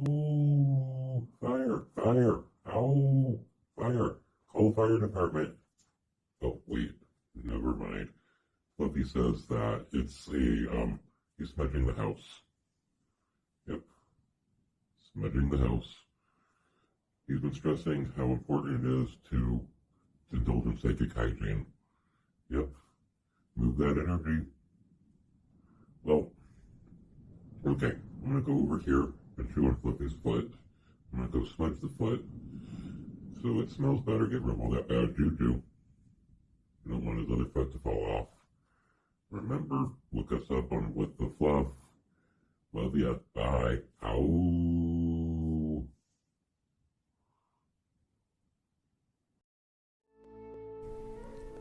Oh, fire, fire. Oh, fire. Call fire department. Oh, wait, never mind. Fluffy says that it's he's smudging the house. Yep, smudging the house. He's been stressing how important it is to indulge in psychic hygiene. Yep, move that energy. Well, okay, I'm gonna go over here and chew on Fluffy's foot. I'm gonna go smudge the foot so it smells better, get rid of all that bad juju. You don't want his other foot to fall off. Remember, look us up on With the Fluff. Love ya. Bye. Ow.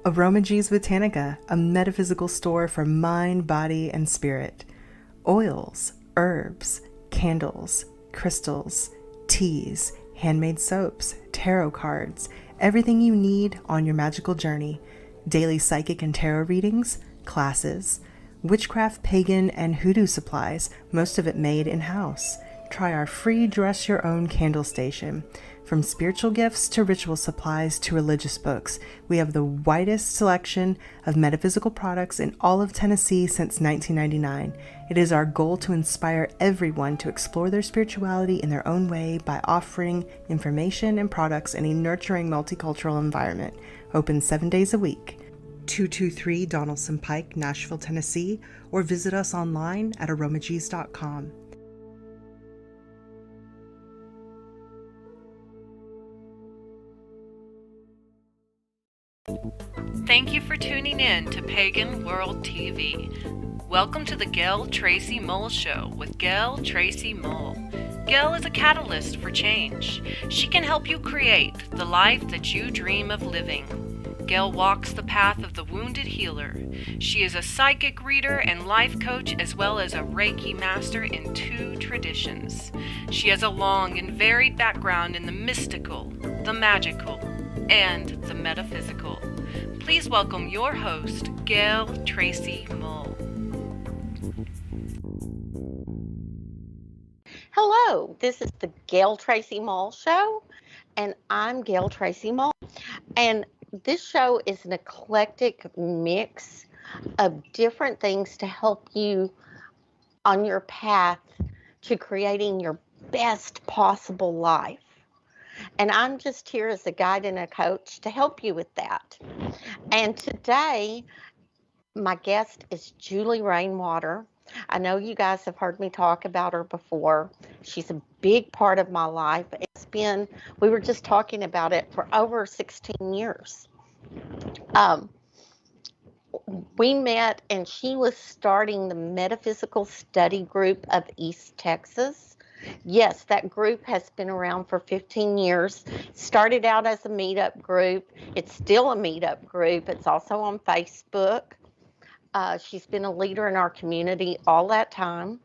Aromagees Botanica, a metaphysical store for mind, body, and spirit. Oils, herbs, candles, crystals, teas, handmade soaps, tarot cards, everything you need on your magical journey. Daily psychic and tarot readings, classes, witchcraft, pagan, and hoodoo supplies, most of it made in-house. Try our free Dress Your Own candle station. From spiritual gifts to ritual supplies to religious books, we have the widest selection of metaphysical products in all of Tennessee since 1999. It is our goal to inspire everyone to explore their spirituality in their own way by offering information and products in a nurturing multicultural environment. Open 7 days a week. 223 Donaldson Pike, Nashville, Tennessee, or visit us online at aromagees.com. Thank you for tuning in to Pagan World TV. Welcome to the Gayle Tracey Mull Show with Gayle Tracey Mull. Gayle is a catalyst for change. She can help you create the life that you dream of living. Gayle walks the path of the wounded healer. She is a psychic reader and life coach, as well as a Reiki master in 2 traditions. She has a long and varied background in the mystical, the magical, and the metaphysical. Please welcome your host, Gayle Tracey Mull. Hello, this is the Gayle Tracey Mull Show, and I'm Gayle Tracey Mull. And this show is an eclectic mix of different things to help you on your path to creating your best possible life. And I'm just here as a guide and a coach to help you with that. And today, my guest is Julie Rainwater. I know you guys have heard me talk about her before. She's a big part of my life. We were just talking about it, for over 16 years. Um, we met, and she was starting the Metaphysical Study Group of East Texas. Yes, that group has been around for 15 years. Started out as a meetup group. It's still a meetup group. It's also on Facebook. She's been a leader in our community all that time.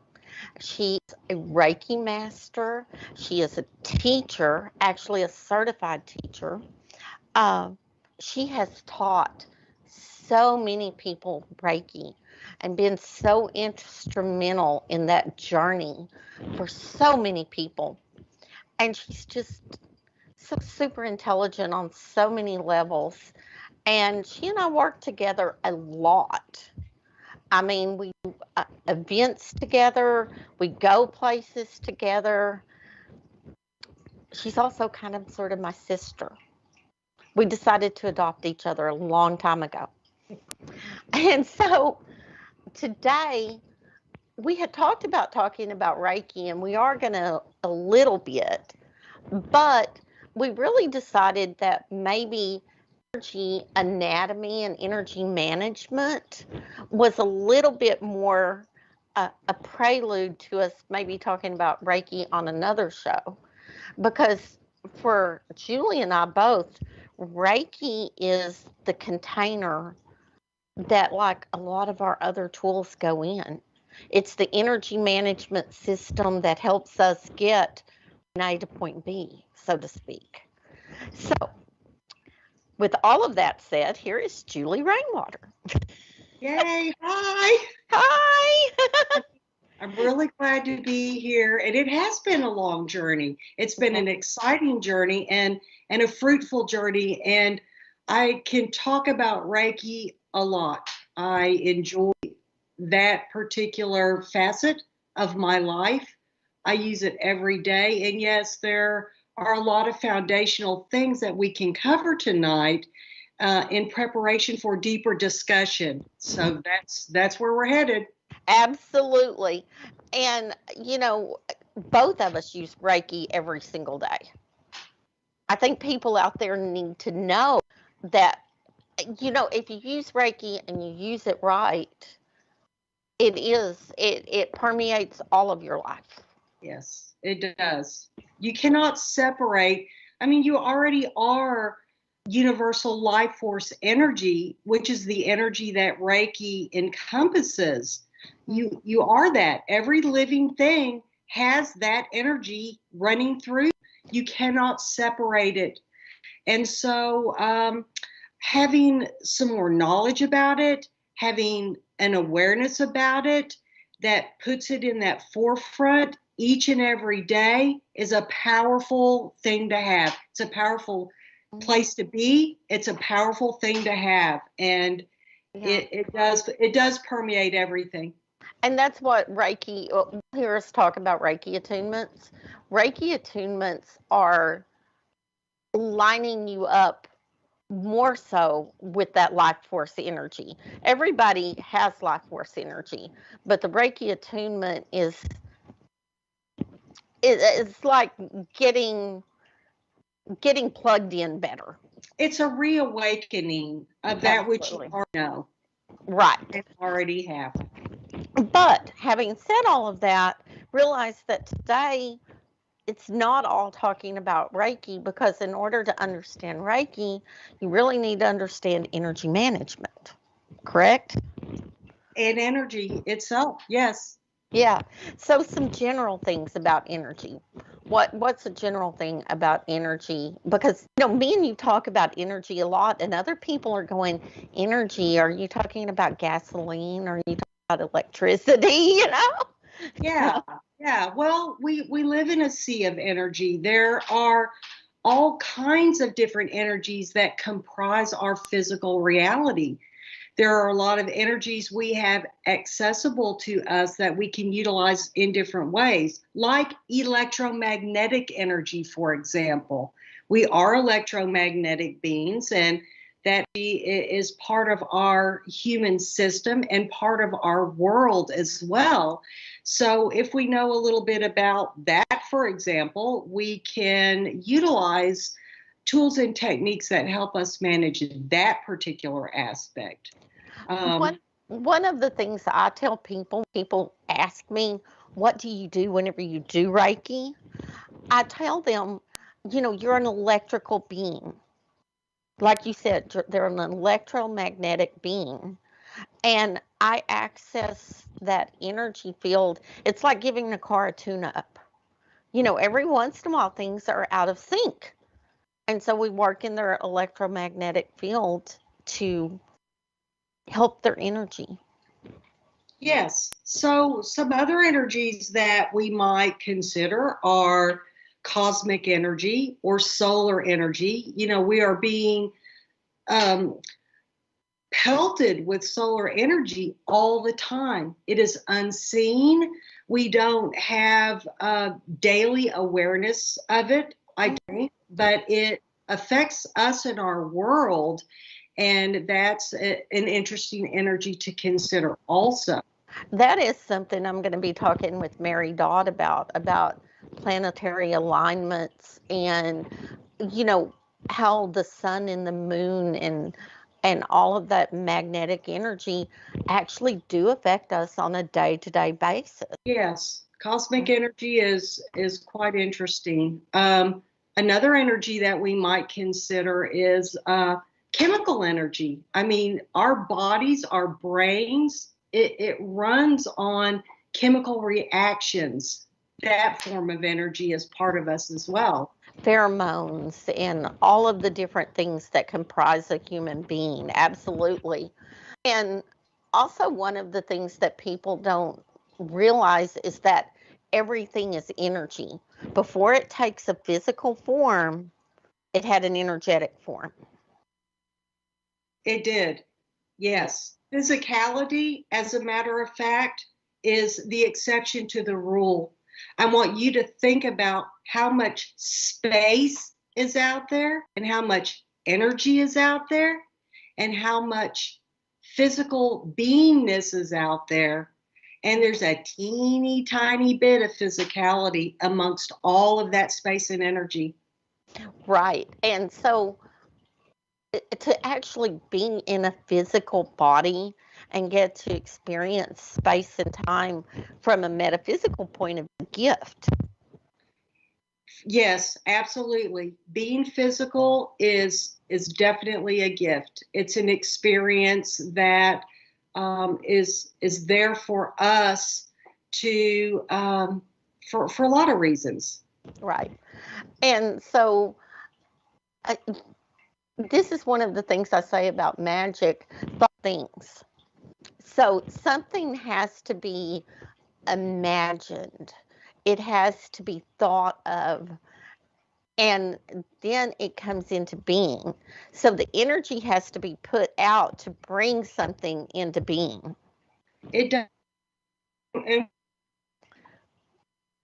She's a Reiki master. She is a teacher, actually a certified teacher. Uh, she has taught so many people Reiki and been so instrumental in that journey for so many people. And she's just so super intelligent on so many levels. And she and I work together a lot. I mean, we do events together, we go places together. She's also kind of sort of my sister. We decided to adopt each other a long time ago. And so today we had talked about talking about Reiki, and we are going to a little bit, but we really decided that maybe energy anatomy and energy management was a little bit more a prelude to us maybe talking about Reiki on another show. Because for Julie and I both, Reiki is the container that, like, a lot of our other tools go in. It's the energy management system that helps us get point A to point B, so to speak. So, with all of that said, here is Julie Rainwater. Yay, hi. Hi. I'm really glad to be here. And it has been a long journey. It's been an exciting journey and a fruitful journey. And I can talk about Reiki a lot. I enjoy that particular facet of my life. I use it every day. And yes, there are a lot of foundational things that we can cover tonight in preparation for deeper discussion. So that's where we're headed. Absolutely. And, you know, both of us use Reiki every single day. I think people out there need to know that, you know, if you use Reiki and you use it right, it permeates all of your life. Yes, it does. You cannot separate. I mean, you already are universal life force energy, which is the energy that Reiki encompasses. You are that. Every living thing has that energy running through. You cannot separate it. And so having some more knowledge about it, having an awareness about it that puts it in that forefront each and every day is a powerful thing to have. It's a powerful place to be. It's a powerful thing to have. And it does permeate everything. And that's what Reiki, you'll hear us talk about Reiki attunements. Reiki attunements are lining you up more so with that life force energy. Everybody has life force energy, but the Reiki attunement is it's like getting plugged in better. It's a reawakening of that which you already know. Right. And already have. But having said all of that, realize that today it's not all talking about Reiki, because in order to understand Reiki, you really need to understand energy management, correct? And energy itself, yes. Yeah. So some general things about energy. What's a general thing about energy? Because, you know, me and you talk about energy a lot, and other people are going, energy, are you talking about gasoline? Are you talking about electricity, you know? Yeah. Well, we live in a sea of energy. There are all kinds of different energies that comprise our physical reality. There are a lot of energies we have accessible to us that we can utilize in different ways, like electromagnetic energy, for example. We are electromagnetic beings, and that is part of our human system and part of our world as well. So if we know a little bit about that, for example, we can utilize tools and techniques that help us manage that particular aspect. One of the things I tell people ask me, what do you do whenever you do Reiki? I tell them, you're an electrical being. Like you said, they're an electromagnetic being. And I access that energy field. It's like giving a car a tune-up. Every once in a while, things are out of sync. And so we work in their electromagnetic field to help their energy. Yes. So some other energies that we might consider are cosmic energy or solar energy. We are being pelted with solar energy all the time. It is unseen. We don't have daily awareness of it, but it affects us in our world. And that's an interesting energy to consider also. That is something I'm going to be talking with Mary Dodd about planetary alignments and, how the sun and the moon and all of that magnetic energy actually do affect us on a day-to-day basis. Yes, cosmic energy is quite interesting. Another energy that we might consider is chemical energy. I mean, our bodies, our brains, it runs on chemical reactions. That form of energy is part of us as well. Pheromones and all of the different things that comprise a human being. Absolutely. And also, one of the things that people don't realize is that everything is energy. Before it takes a physical form, it had an energetic form. It did. Yes. Physicality, as a matter of fact, is the exception to the rule. I want you to think about how much space is out there and how much energy is out there and how much physical beingness is out there. And there's a teeny tiny bit of physicality amongst all of that space and energy. Right. And so to actually be in a physical body and get to experience space and time from a metaphysical point of view, gift. Yes, absolutely. Being physical is definitely a gift. It's an experience that is there for us to for a lot of reasons. Right. And so this is one of the things I say about magic, things. So something has to be imagined. It has to be thought of, and then it comes into being. So the energy has to be put out to bring something into being. It does. Okay.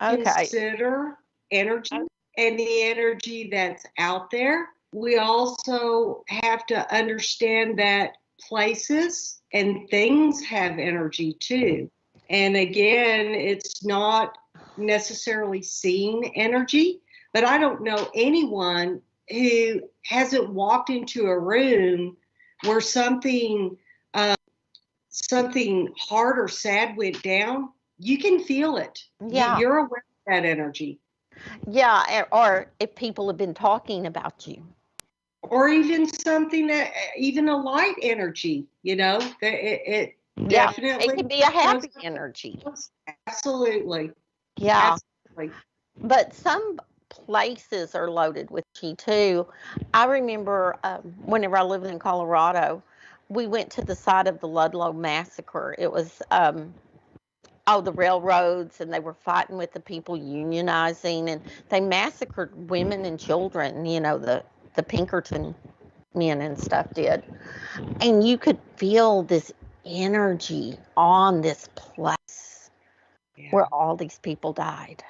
Consider energy and the energy that's out there. We also have to understand that places and things have energy too. And again, it's not necessarily seeing energy, but I don't know anyone who hasn't walked into a room where something hard or sad went down. You can feel it. Yeah. You're aware of that energy. Yeah, or if people have been talking about you. Or even something that, even a light energy, it definitely. It can be a happy energy. Absolutely. Yeah. Absolutely. But some places are loaded with chi too. I remember whenever I lived in Colorado, we went to the site of the Ludlow massacre. It was the railroads, and they were fighting with the people unionizing, and they massacred women and children. The Pinkerton men and stuff did, and you could feel this energy on this place where all these people died.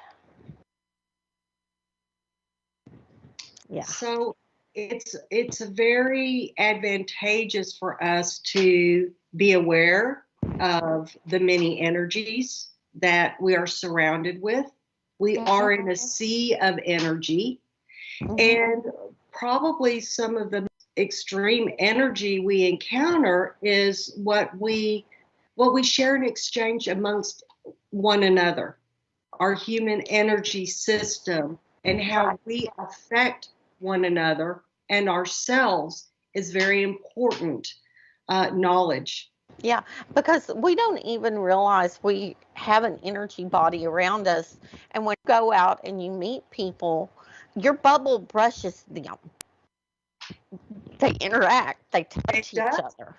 Yeah. So it's very advantageous for us to be aware of the many energies that we are surrounded with. We are in a sea of energy, and probably some of the extreme energy we encounter is what we share and exchange amongst one another, our human energy system, and how we affect one another and ourselves is very important knowledge. Yeah, because we don't even realize we have an energy body around us. And when you go out and you meet people, your bubble brushes them. They interact, they touch each other.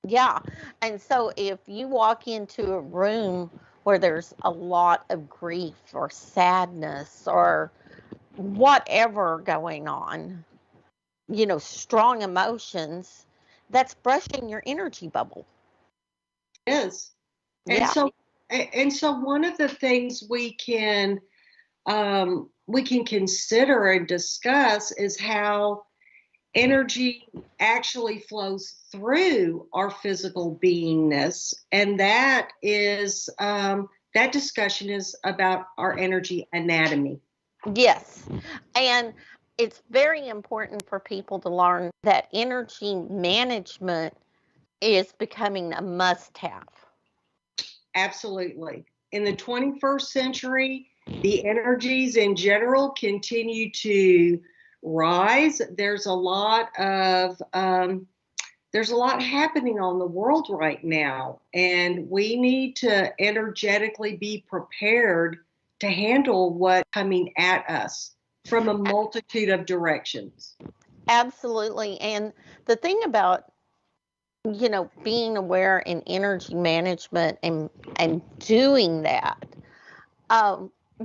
Yeah. And so if you walk into a room where there's a lot of grief or sadness or whatever going on, strong emotions, that's brushing your energy bubble. It is. And so one of the things we can consider and discuss is how energy actually flows through our physical beingness, and that is that discussion is about our energy anatomy. Yes, and it's very important for people to learn that energy management is becoming a must-have. Absolutely. In the 21st century, the energies in general continue to rise. There's a lot happening on the world right now, and we need to energetically be prepared to handle what's coming at us from a multitude of directions. Absolutely. And the thing about being aware in energy management and doing that,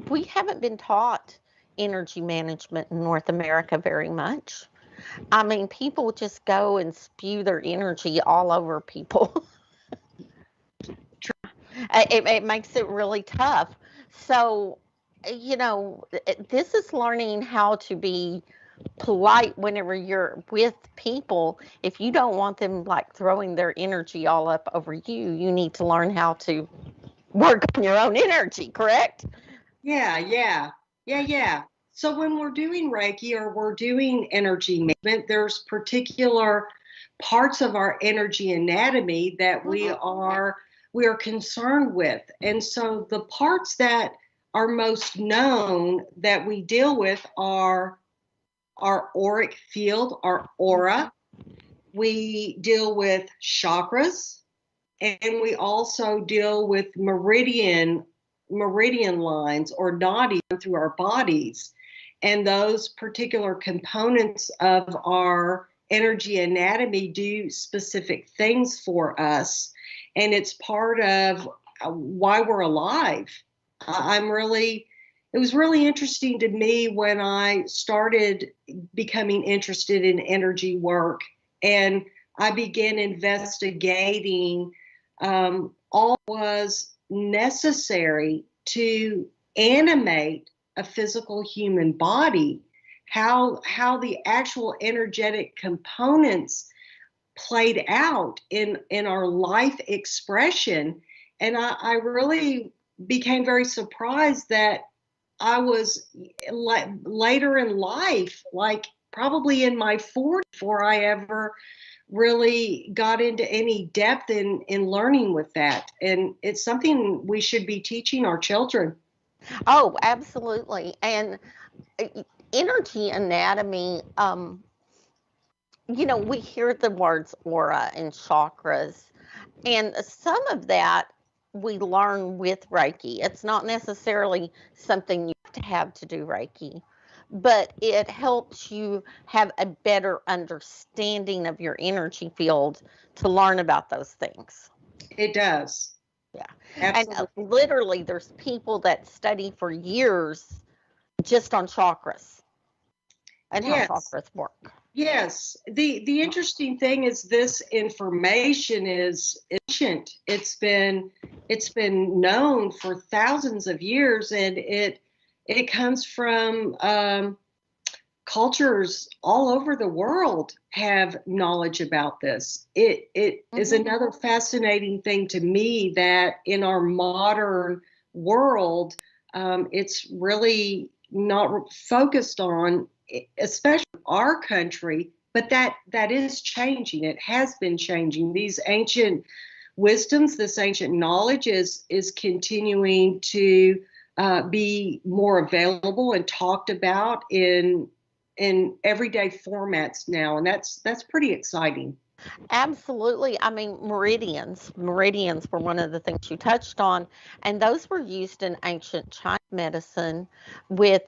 we haven't been taught energy management in North America very much. I mean, people just go and spew their energy all over people. It makes it really tough. So, this is learning how to be polite whenever you're with people. If you don't want them like throwing their energy all up over you, you need to learn how to work on your own energy, correct? Yeah. So when we're doing Reiki or we're doing energy management, there's particular parts of our energy anatomy that we are concerned with. And so the parts that are most known that we deal with are our auric field, our aura. We deal with chakras, and we also deal with meridian lines or nadis through our bodies. And those particular components of our energy anatomy do specific things for us. And it's part of why we're alive. It was really interesting to me when I started becoming interested in energy work, and I began investigating all was necessary to animate a physical human body, how the actual energetic components played out in our life expression. And I really became very surprised that I was later in life, like probably in my 40s, before I ever really got into any depth in learning with that. And it's something we should be teaching our children. Oh, absolutely. And energy anatomy, we hear the words aura and chakras, and some of that we learn with Reiki. It's not necessarily something you have to do Reiki, but it helps you have a better understanding of your energy field to learn about those things. It does. Yeah. Absolutely. And literally there's people that study for years just on chakras and how chakras work. Yes. The interesting thing is this information is ancient. It's been known for thousands of years, and it comes from cultures all over the world have knowledge about this. It is another fascinating thing to me that in our modern world, it's really not focused on, especially our country, but that is changing. It has been changing. These ancient wisdoms, this ancient knowledge is continuing to be more available and talked about in everyday formats now, and that's pretty exciting. Absolutely. I mean, meridians. Meridians were one of the things you touched on, and those were used in ancient Chinese medicine with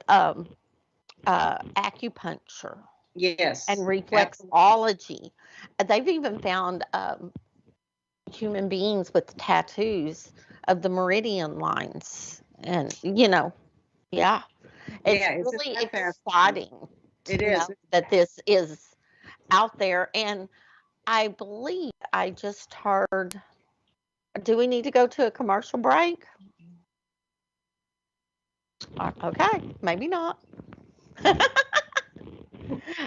acupuncture Yes, and absolutely. reflexology. They've even found human beings with tattoos of the meridian lines, and yeah, it's Yeah, really that exciting it to know is. that this is out there. And I believe I just heard, do we need to go to a commercial break? Okay, maybe not.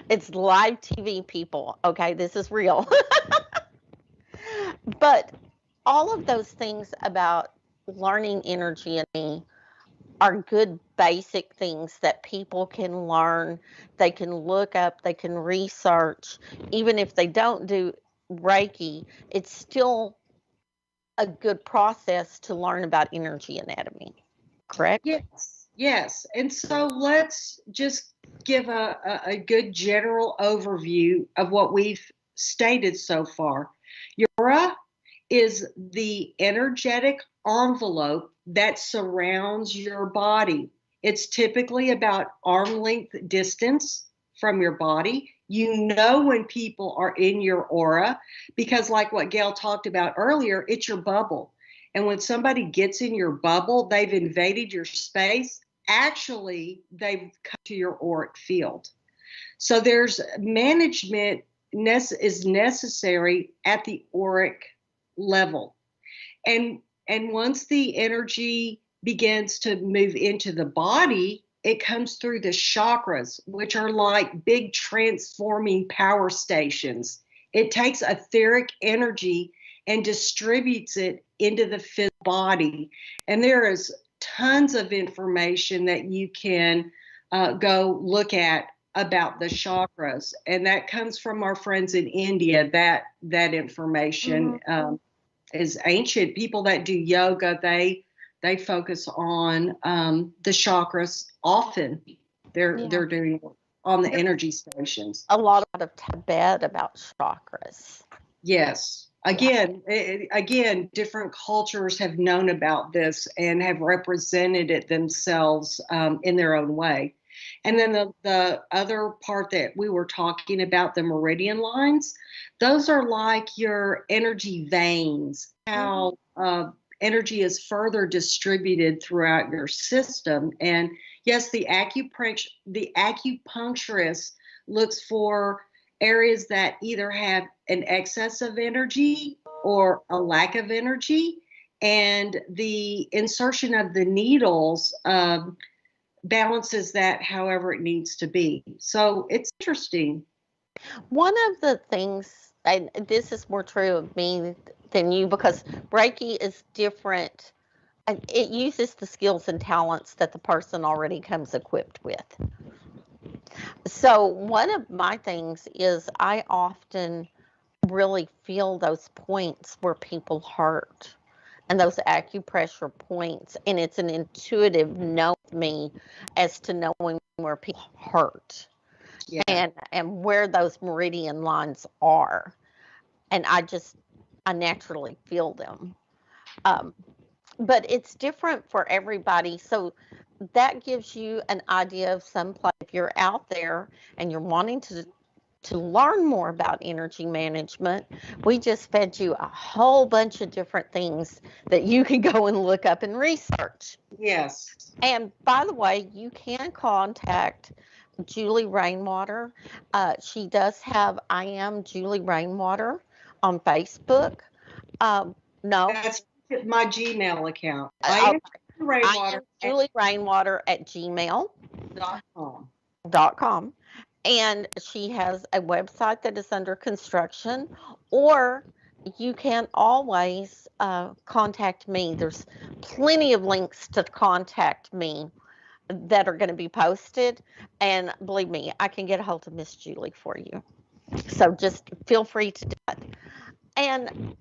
It's live TV, people. Okay, this is real. But all of those things about learning energy and me are good basic things that people can learn. They can look up, they can research. Even if they don't do Reiki, it's still a good process to learn about energy anatomy, correct? Yes. And so let's just give a good general overview of what we've stated so far. Your aura is the energetic envelope that surrounds your body. It's typically about arm length distance from your body. You know when people are in your aura because, like what Gayle talked about earlier, it's your bubble. And when somebody gets in your bubble, they've invaded your space. Actually, they've come to your auric field. So there's management is necessary at the auric level. And once the energy begins to move into the body, it comes through the chakras, which are like big transforming power stations. It takes etheric energy and distributes it into the physical body. And there is tons of information that you can go look at about the chakras, and that comes from our friends in India. That information is ancient. People that do yoga, they focus on the chakras often. They're doing on the energy stations. A lot of Tibet about chakras. Yes. Again, different cultures have known about this and have represented it themselves in their own way. And then the other part that we were talking about, the meridian lines, those are like your energy veins, how energy is further distributed throughout your system. And yes, the acupuncturist looks for areas that either have an excess of energy or a lack of energy. And the insertion of the needles balances that however it needs to be. So it's interesting. One of the things, and this is more true of me than you, because Reiki is different. It uses the skills and talents that the person already comes equipped with. So one of my things is I often really feel those points where people hurt and those acupressure points, and it's an intuitive know me as to knowing where people hurt. Yeah. And where those meridian lines are, and I naturally feel them. But it's different for everybody, so that gives you an idea of some place. If you're out there and you're wanting to learn more about energy management, we just fed you a whole bunch of different things that you can go and look up and research. Yes. And by the way, you can contact Julie Rainwater. She does have I Am Julie Rainwater on Facebook. No. That's my Gmail account. I Rainwater am Julie Rainwater at gmail.com. .com. And she has a website that is under construction, or you can always contact me. There's plenty of links to contact me that are going to be posted. And believe me, I can get a hold of Miss Julie for you. So just feel free to do that. And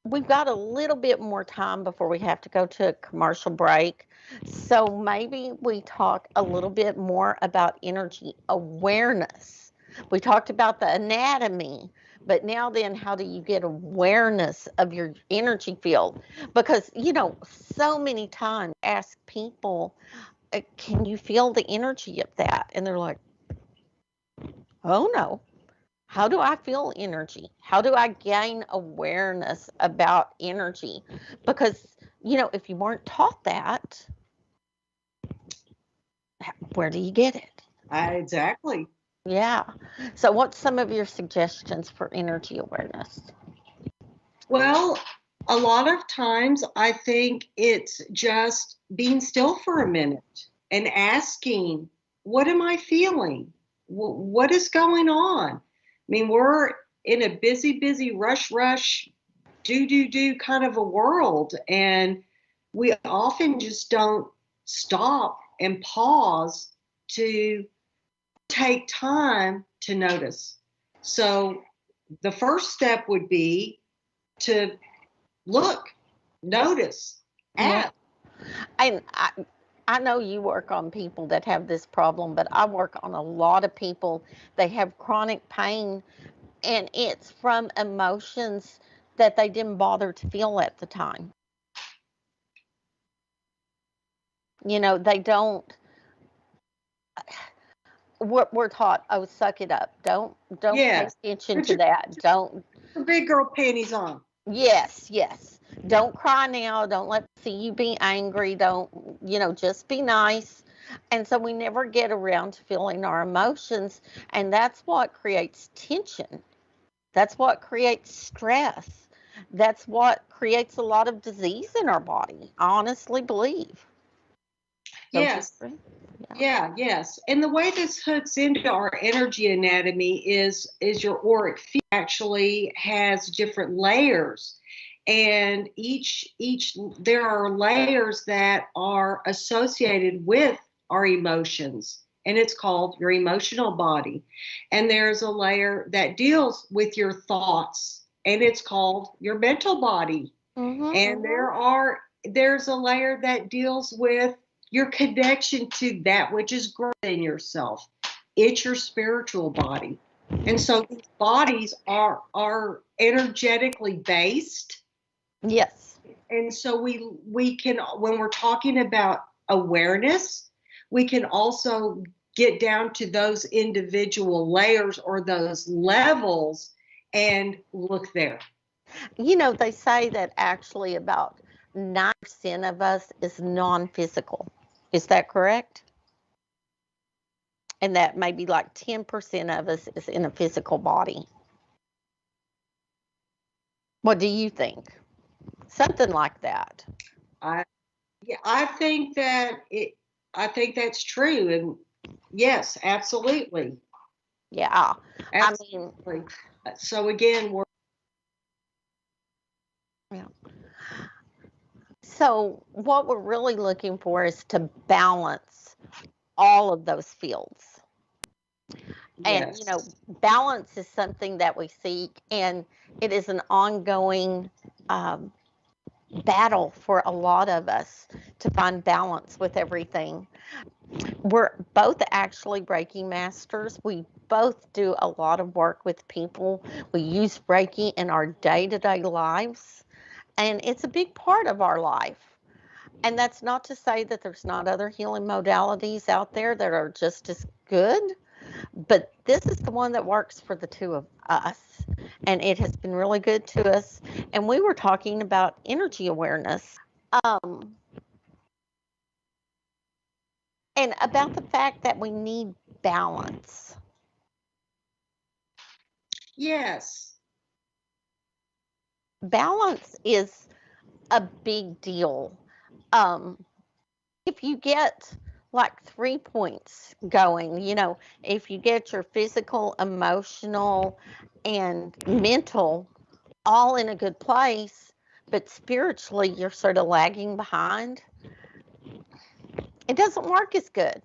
we've got a little bit more time before we have to go to a commercial break. So maybe we talk a little bit more about energy awareness. We talked about the anatomy, but now then, how do you get awareness of your energy field? Because, so many times I ask people, can you feel the energy of that? And they're like, oh no. How do I feel energy? How do I gain awareness about energy? Because, if you weren't taught that, where do you get it? Exactly. Yeah. So, what's some of your suggestions for energy awareness? Well, a lot of times I think it's just being still for a minute and asking, what am I feeling? What is going on? I mean, we're in a busy, rush, do kind of a world. And we often just don't stop and pause to take time to notice. So the first step would be to look, notice, ask. And I know you work on people that have this problem, but I work on a lot of people. They have chronic pain, and it's from emotions that they didn't bother to feel at the time. They don't. We're taught, oh, suck it up. Don't pay Yes. attention to that. Don't. The big girl panties on. Yes. Don't cry now. Don't let see you be angry. Don't, just be nice. And so we never get around to feeling our emotions. And that's what creates tension. That's what creates stress. That's what creates a lot of disease in our body. I honestly believe. Yes. Yes. And the way this hooks into our energy anatomy is your auric field actually has different layers. And each there are layers that are associated with our emotions, and it's called your emotional body. And there's a layer that deals with your thoughts, and it's called your mental body. And there's a layer that deals with your connection to that which is greater than yourself. It's your spiritual body. And so these bodies are energetically based. Yes. And so we can, when we're talking about awareness, we can also get down to those individual layers or those levels and look there. They say that actually about 9% of us is non-physical. Is that correct? And that maybe like 10% of us is in a physical body. What do you think? Something like that. I think that's true. And yes, absolutely. Yeah. Absolutely. So again, So what we're really looking for is to balance all of those fields. And, balance is something that we seek, and it is an ongoing battle for a lot of us to find balance with everything. We're both actually Reiki masters. We both do a lot of work with people. We use Reiki in our day-to-day lives, and it's a big part of our life. And that's not to say that there's not other healing modalities out there that are just as good, but this is the one that works for the two of us, and it has been really good to us. And we were talking about energy awareness, and about the fact that we need balance. Yes. Balance is a big deal. If you get like 3 points going. If you get your physical, emotional, and mental all in a good place, but spiritually you're sort of lagging behind, it doesn't work as good.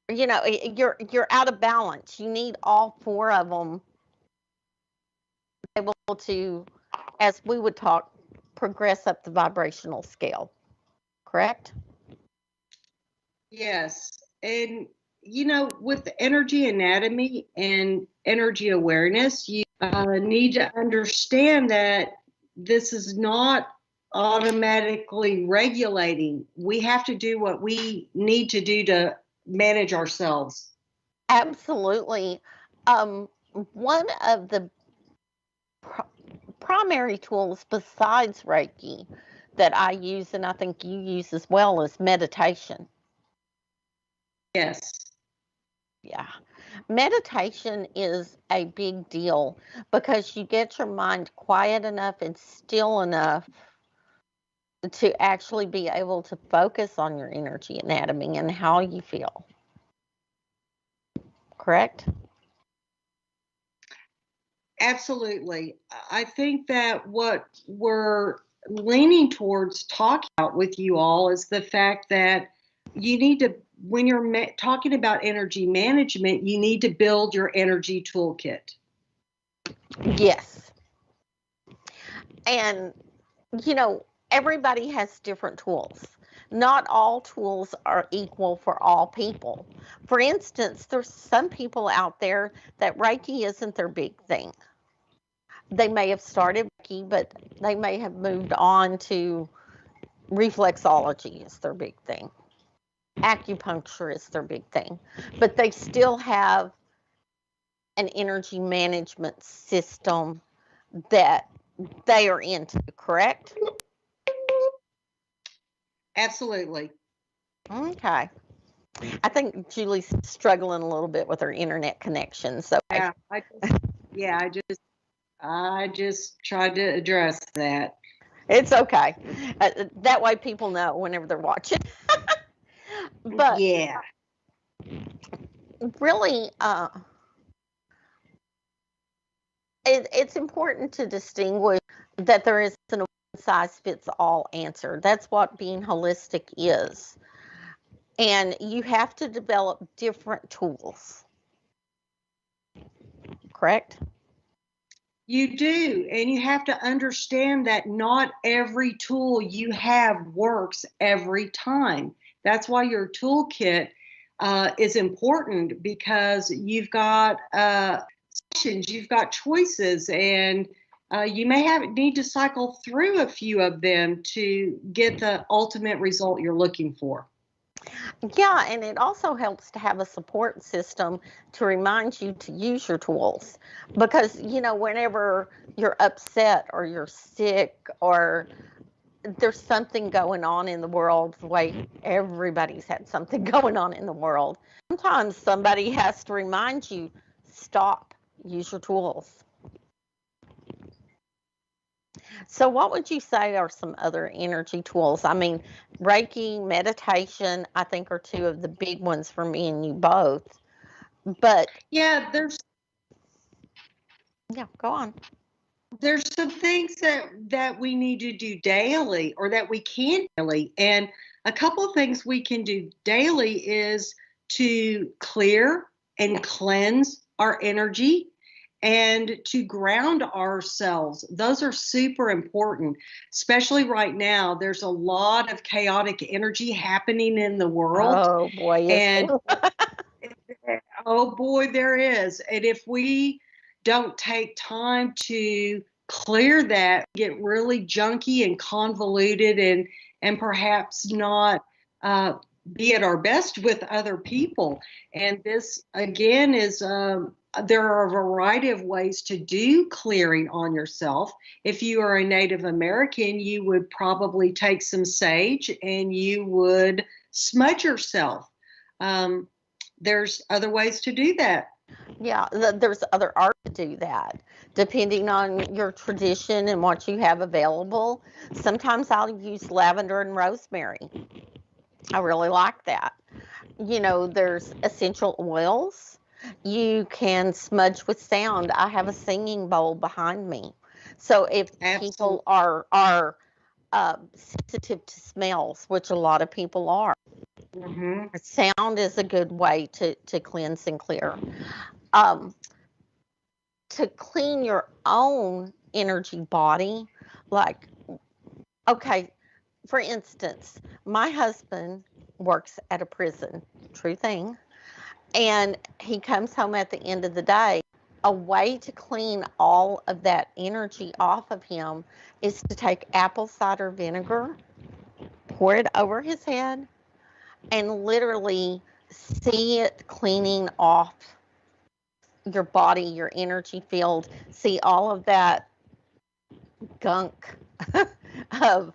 You're out of balance. You need all four of them able to, as we would talk, progress up the vibrational scale. Correct? Yes. And, with energy anatomy and energy awareness, you need to understand that this is not automatically regulating. We have to do what we need to do to manage ourselves. Absolutely. One of the primary tools besides Reiki that I use, and I think you use as well, is meditation. Yes. Yeah. Meditation is a big deal because you get your mind quiet enough and still enough to actually be able to focus on your energy anatomy and how you feel. Correct? Absolutely. I think that what we're leaning towards talking about with you all is the fact that you need to, when you're talking about energy management, you need to build your energy toolkit. Yes. And, everybody has different tools. Not all tools are equal for all people. For instance, there's some people out there that Reiki isn't their big thing. They may have started Reiki, but they may have moved on to reflexology is their big thing. Acupuncture is their big thing. But they still have an energy management system that they are into, correct? Absolutely. Okay. I think Julie's struggling a little bit with her internet connection. So Yeah, I just tried to address that. it's okay. That way people know whenever they're watching. But yeah, really, it's important to distinguish that there isn't a one-size-fits-all answer. That's what being holistic is. And you have to develop different tools. Correct? you do. And you have to understand that not every tool you have works every time. That's why your toolkit is important, because you've got options, you've got choices, and you may need to cycle through a few of them to get the ultimate result you're looking for. Yeah, and it also helps to have a support system to remind you to use your tools. Because, whenever you're upset or you're sick or there's something going on in the world, the way everybody's had something going on in the world, sometimes somebody has to remind you, stop, use your tools. So what would you say are some other energy tools? I mean, Reiki, meditation, I think are two of the big ones for me and you both. But Yeah, yeah, go on. there's some things that we need to do daily, or that we can daily. And a couple of things we can do daily is to clear and cleanse our energy and to ground ourselves. Those are super important, especially right now. There's a lot of chaotic energy happening in the world. Oh boy, And oh boy, there is. And if we don't take time to clear that, get really junky and convoluted, and perhaps not be at our best with other people. And this again is there are a variety of ways to do clearing on yourself. If you are a Native American, you would probably take some sage and you would smudge yourself. There's other ways to do that. Yeah, there's other art to do that, depending on your tradition and what you have available. Sometimes I'll use lavender and rosemary. I really like that. You know, there's essential oils. You can smudge with sound. I have a singing bowl behind me. So if Absolutely. people are sensitive to smells, which a lot of people are, Hmm. sound is a good way to cleanse and clear. Um, to clean your own energy body, like, okay, for instance, my husband works at a prison, true thing, and he comes home at the end of the day. A way to clean all of that energy off of him is to take apple cider vinegar, pour it over his head, and literally see it cleaning off your body, your energy field, see all of that gunk of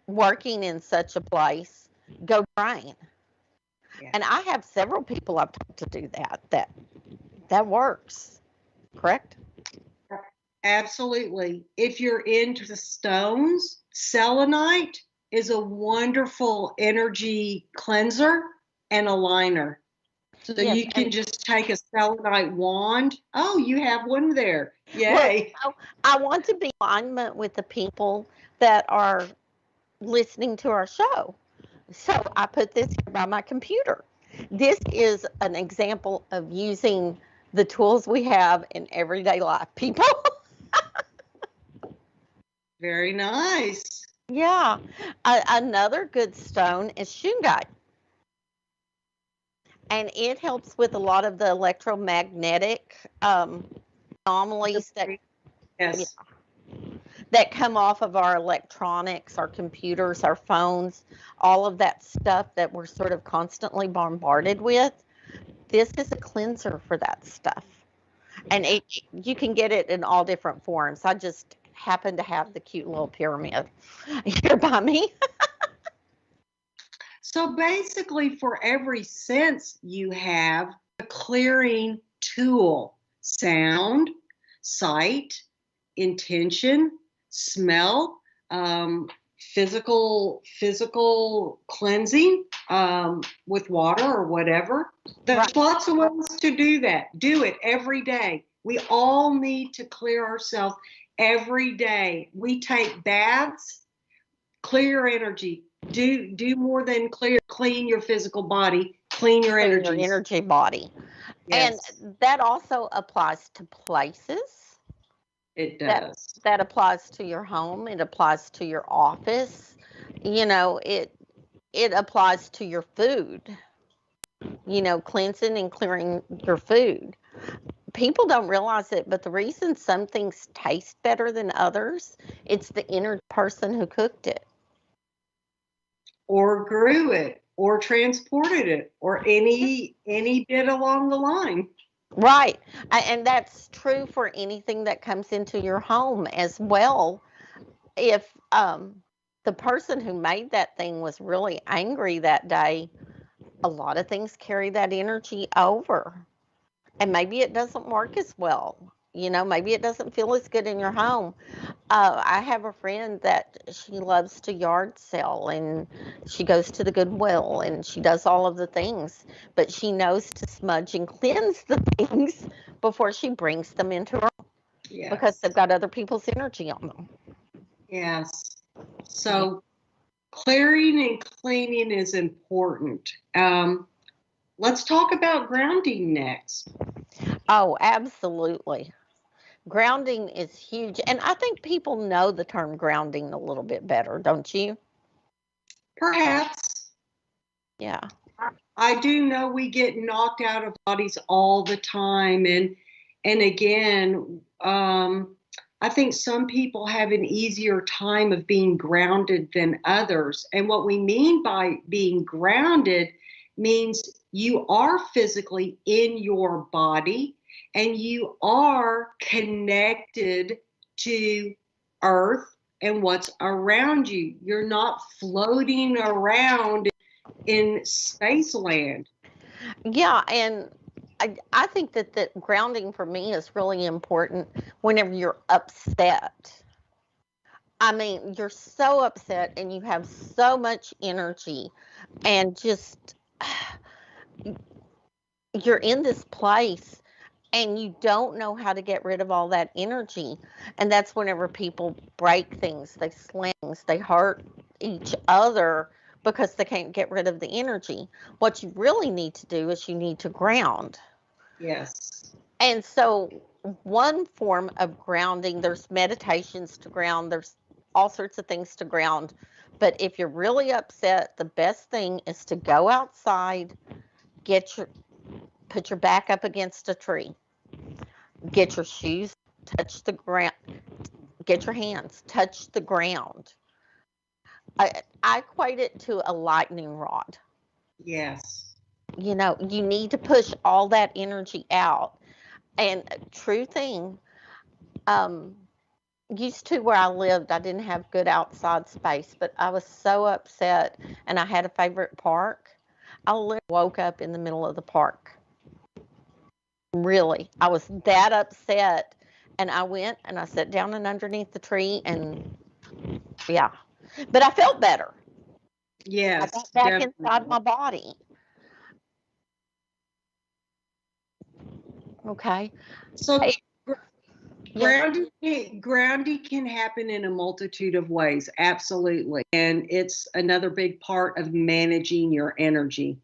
working in such a place go drain. Yeah. And I have several people I've talked to do that works, correct? Absolutely. If you're into the stones, selenite is a wonderful energy cleanser and aligner. So Yes, you can and just take a selenite wand. Oh, you have one there. well, Yay. I want to be in alignment with the people that are listening to our show. So I put this here by my computer. This is an example of using the tools we have in everyday life, people. Very nice. Yeah. Another good stone is shungite, and it helps with a lot of the electromagnetic anomalies yeah, Yes. that come off of our electronics, our computers, our phones, all of that stuff that we're sort of constantly bombarded with. This is a cleanser for that stuff. And you can get it in all different forms. I just happen to have the cute little pyramid here by me. So basically, for every sense you have a clearing tool: sound, sight, intention, smell, physical cleansing with water or whatever. There's Right. lots of ways to do that. Do it every day. We all need to clear ourselves every day. We take baths, clear energy. Do more than clean your physical body, clean your Clean your energies. energy body. And Yes, that also applies to places. it That does. that applies to your home. It applies to your office. You know, it applies to your food. You know, cleansing and clearing your food. People don't realize it, but the reason some things taste better than others, it's the inner person who cooked it. Or grew it, or transported it, or any bit along the line. Right. And that's true for anything that comes into your home as well. If the person who made that thing was really angry that day, a lot of things carry that energy over. And maybe it doesn't work as well. You know, maybe it doesn't feel as good in your home. I have a friend that she loves to yard sell, and she goes to the Goodwill and she does all of the things, but she knows to smudge and cleanse the things before she brings them into her because Yes, they've got other people's energy on them. yes. So clearing and cleaning is important. Let's talk about grounding next. Oh, absolutely. Grounding is huge. And I think people know the term grounding a little bit better, don't you? Perhaps. Yeah. I do know we get knocked out of bodies all the time, and again, I think some people have an easier time of being grounded than others. And what we mean by being grounded means you are physically in your body and you are connected to earth and what's around you. You're not floating around in Spaceland. Yeah. And I think that grounding for me is really important whenever you're upset. I mean, you're so upset and you have so much energy and just you're in this place and you don't know how to get rid of all that energy. And that's whenever people break things, they slam things, they hurt each other because they can't get rid of the energy. What you really need to do is you need to ground. Yes. And so, one form of grounding, there's meditations to ground, there's all sorts of things to ground. But if you're really upset, the best thing is to go outside, get your put your back up against a tree, get your shoes, touch the ground, get your hands, touch the ground. I equate it to a lightning rod. Yes. You need to push all that energy out. And true thing, um, used to where I lived, I didn't have good outside space, but I was so upset and I had a favorite park. I literally woke up in the middle of the park. Really, I was that upset. And I went and I sat down and underneath the tree and yeah. But I felt better. I Yes, got back definitely. inside my body. Okay. So Hey, yes, grounding can happen in a multitude of ways, absolutely. And it's another big part of managing your energy.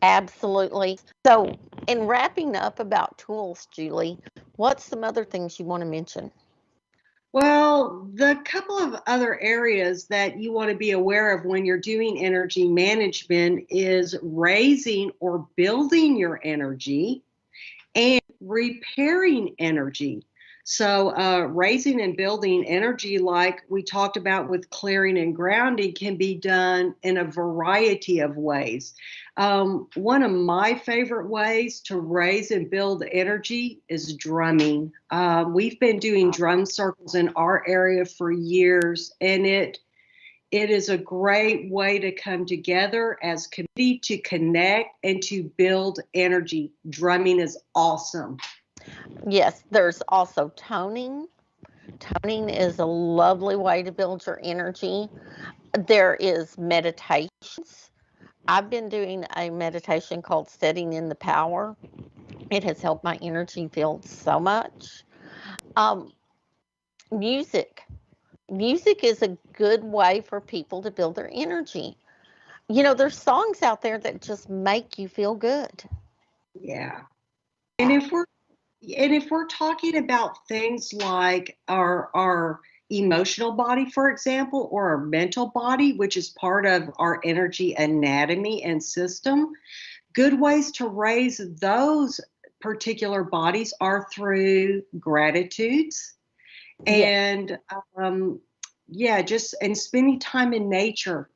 absolutely. So, in wrapping up about tools, Julie, what's some other things you want to mention? Well, the couple of other areas that you want to be aware of when you're doing energy management is raising or building your energy and repairing energy. So, raising and building energy, like we talked about with clearing and grounding, can be done in a variety of ways. One of my favorite ways to raise and build energy is drumming. We've been doing drum circles in our area for years, and it is a great way to come together as community to connect and to build energy. Drumming is awesome. Yes, there's also toning. Toning is a lovely way to build your energy. There is meditations. I've been doing a meditation called Setting in the Power. It has helped my energy field so much. Um, music. Music is a good way for people to build their energy. There's songs out there that just make you feel good. Yeah. And if we're talking about things like our emotional body, for example, or our mental body, which is part of our energy anatomy and system, good ways to raise those particular bodies are through gratitudes Yeah, and yeah, just and spending time in nature.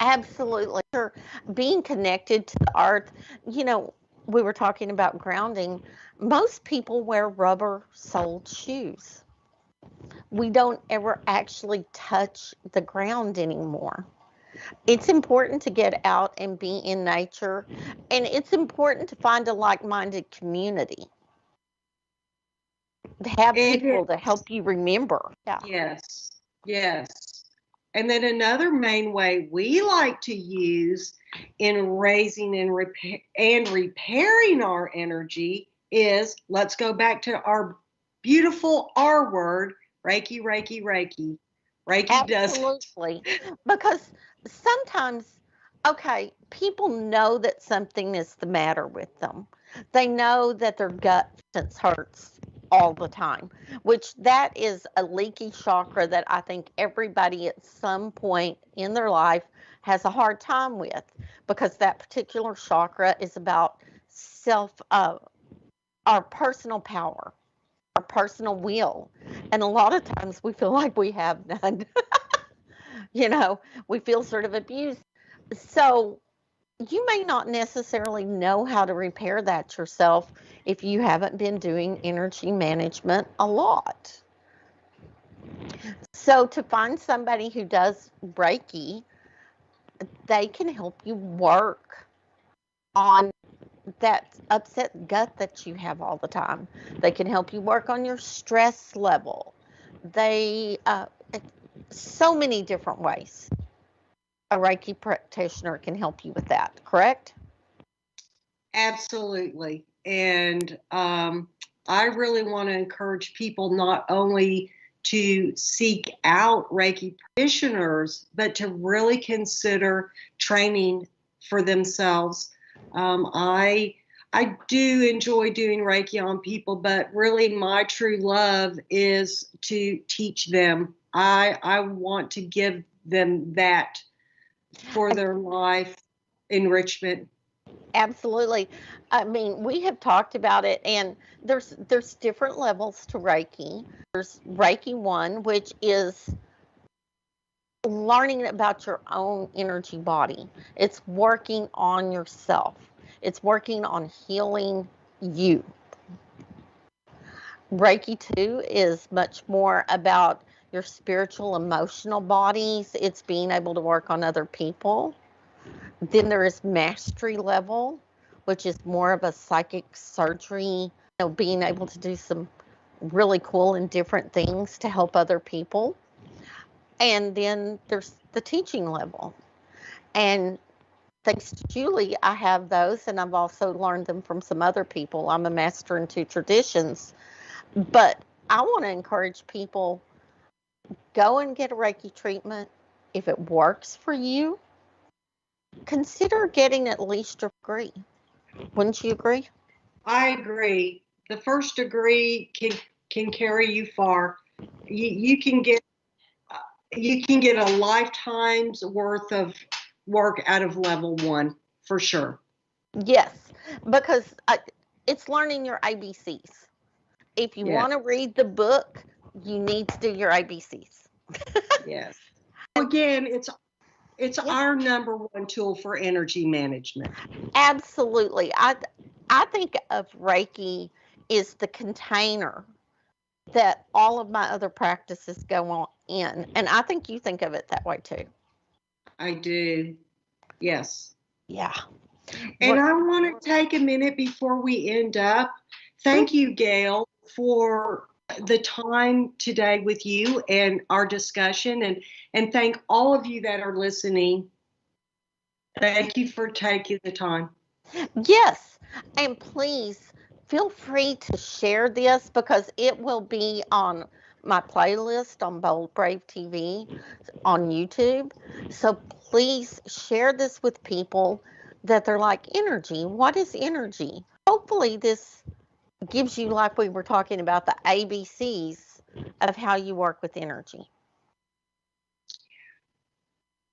absolutely. Sure. Being connected to the earth, you know, we were talking about grounding. Most people wear rubber soled shoes. We don't ever actually touch the ground anymore. It's important to get out and be in nature, and it's important to find a like minded community, to have It people to is. help you remember. Yeah, Yes, yes. And then another main way we like to use in raising and repairing our energy is, let's go back to our beautiful R word, Reiki, Reiki, Reiki. Reiki does. absolutely. Because sometimes, okay, people know that something is the matter with them. They know that their gut hurts all the time, which that is a leaky chakra that I think everybody at some point in their life has a hard time with, because that particular chakra is about our personal power, our personal will. And a lot of times we feel like we have none. you know, we feel sort of abused. So you may not necessarily know how to repair that yourself if you haven't been doing energy management a lot. So to find somebody who does Reiki, they can help you work on that upset gut that you have all the time. They can help you work on your stress level. They, so many different ways a Reiki practitioner can help you with that, correct? Absolutely. And I really want to encourage people not only to seek out Reiki practitioners, but to really consider training for themselves. I do enjoy doing Reiki on people, but really my true love is to teach them. I want to give them that for their life enrichment. Absolutely. I mean, we have talked about it, and there's different levels to Reiki. There's Reiki 1, which is learning about your own energy body. It's working on yourself. It's working on healing you. Reiki 2 is much more about your spiritual, emotional bodies. It's being able to work on other people. Then there is mastery level, which is more of a psychic surgery, being able to do some really cool and different things to help other people. And then there's the teaching level. And thanks to Julie, I have those, and I've also learned them from some other people. I'm a master in 2 traditions. But I want to encourage people, go and get a Reiki treatment. If it works for you, consider getting at least a degree. Wouldn't you agree? I agree. The first degree can carry you far. You can get a lifetime's worth of work out of level 1 for sure. Yes, because it's learning your ABCs. If you want to read the book, you need to do your ABCs. Yes. Again, it's our number 1 tool for energy management. Absolutely. I think of Reiki is the container that all of my other practices go on in. And I think you think of it that way too. I do. Yes. Yeah. And I want to take a minute before we end up. Thank you, Gayle, for the time today with you and our discussion, and thank all of you that are listening. Thank you for taking the time. Yes, and please feel free to share this, because it will be on my playlist on Bold Brave TV on YouTube. So please share this with people that they're like, energy, what is energy? Hopefully this gives you, like we were talking about, the ABCs of how you work with energy.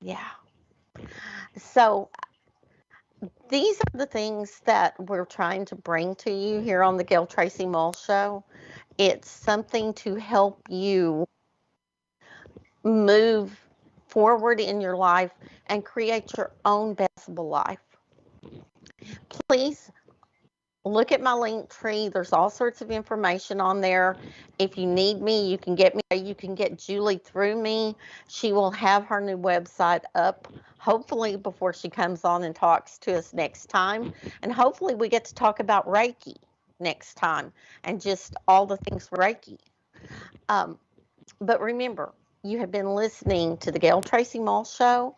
Yeah. So these are the things that we're trying to bring to you here on the Gayle Tracey Mull Show. It's something to help you move forward in your life and create your own bestable life. Please look at my link tree. There's all sorts of information on there. If you need me, you can get me. You can get Julie through me. She will have her new website up, hopefully before she comes on and talks to us next time. And hopefully we get to talk about Reiki next time and just all the things Reiki. But remember, you have been listening to the Gayle Tracey Mull Show,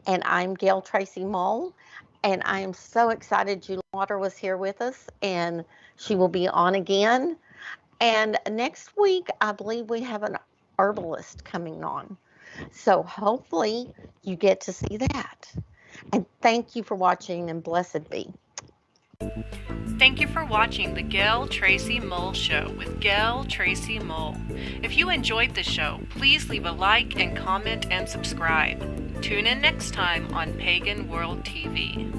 and I'm Gayle Tracey Mull. And I am so excited Julie Rainwater was here with us, and she will be on again. And next week, I believe we have an herbalist coming on. So hopefully you get to see that. And thank you for watching, and blessed be. Thank you for watching the Gayle Tracey Mull Show with Gayle Tracey Mull. If you enjoyed the show, please leave a like and comment and subscribe. Tune in next time on Pagan World TV.